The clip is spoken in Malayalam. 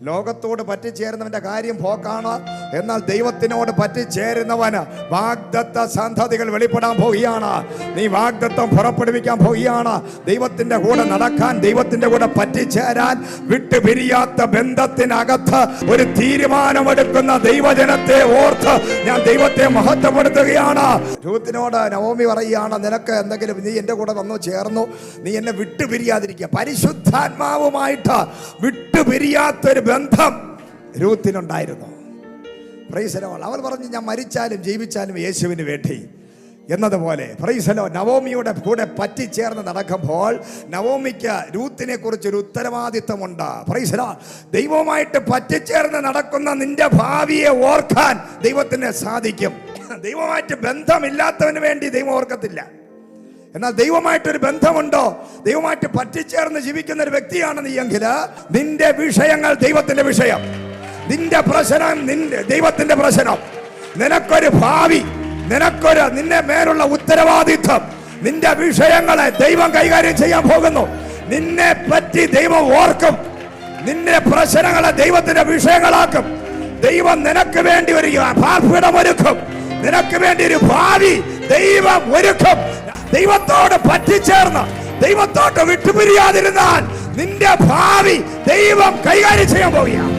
ലോകത്തോട് പറ്റിച്ചേരുന്നവന്റെ കാര്യം പോക്കാണ്. എന്നാൽ ദൈവത്തിനോട് പറ്റിച്ചേരുന്നവന് വാഗ്ദത്ത സന്തതികൾ വെളിപ്പെടാൻ പോവുകയാണ്. നീ വാഗ്ദത്തം പുറപ്പെടുവിക്കാൻ പോവുകയാണ്. ദൈവത്തിന്റെ കൂടെ നടക്കാൻ, ദൈവത്തിന്റെ കൂടെ പറ്റിച്ചേരാൻ, വിട്ടുപിരിയാത്ത ബന്ധത്തിനകത്ത് ഒരു തീരുമാനമെടുക്കുന്ന ദൈവജനത്തെ ഓർത്ത് ഞാൻ ദൈവത്തെ മഹത്വപ്പെടുത്തുകയാണ്. രൂത്തിനോട് നവോമി പറയുകയാണ്, നിനക്ക് എന്തെങ്കിലും, നീ എൻ്റെ കൂടെ വന്നു ചേർന്നു, നീ എന്നെ വിട്ടുപിരിയാതിരിക്കുക. പരിശുദ്ധാത്മാവുമായിട്ട് വിട്ടുപിരിയാത്തൊരു ബന്ധം രൂത്തിനുണ്ടായിരുന്നു. Praise the Lord. അവൾ പറഞ്ഞു, ഞാൻ മരിച്ചാലും ജീവിച്ചാലും യേശുവിന് വേണ്ടി എന്നതുപോലെ. Praise the Lord. നവോമിയുടെ കൂടെ പറ്റിച്ചേർന്ന് നടക്കുമ്പോൾ നവോമിക്ക് രൂത്തിനെ കുറിച്ചൊരു ഉത്തരവാദിത്വമുണ്ട്. Praise the Lord. ദൈവവുമായിട്ട് പറ്റിച്ചേർന്ന് നടക്കുന്ന നിന്റെ ഭാവിയെ ഓർക്കാൻ ദൈവത്തിന് സാധിക്കും. ദൈവമായിട്ട് ബന്ധമില്ലാത്തവന് വേണ്ടി ദൈവം ഓർക്കത്തില്ല. എന്നാൽ ദൈവമായിട്ടൊരു ബന്ധമുണ്ടോ, ദൈവമായിട്ട് പറ്റിച്ചേർന്ന് ജീവിക്കുന്ന ഒരു വ്യക്തിയാണ് നീ എങ്കിൽ നിന്റെ വിഷയങ്ങൾ ദൈവത്തിന്റെ വിഷയം, നിന്റെ പ്രശ്നം ദൈവത്തിന്റെ പ്രശ്നം, നിനക്കൊരു ഭാവി, നിന്നെ മേലുള്ള ഉത്തരവാദിത്വം, നിന്റെ വിഷയങ്ങളെ ദൈവം കൈകാര്യം ചെയ്യാൻ പോകുന്നു. നിന്നെ പറ്റി ദൈവം ഓർക്കും. നിന്റെ പ്രശ്നങ്ങളെ ദൈവത്തിന്റെ വിഷയങ്ങളാക്കും. ദൈവം നിനക്ക് വേണ്ടി ഒരു പാർപ്പിടം ഒരുക്കും. നിനക്ക് വേണ്ടി ഒരു ഭാവി ദൈവം ഒരുക്കും. ദൈവത്തോട് പറ്റിച്ചേർന്ന് ദൈവത്തോട്ട് വിട്ടുപിരിയാതിരുന്നാൽ നിന്റെ ഭാവി ദൈവം കൈകാര്യം ചെയ്യാൻ പോവുകയാണ്.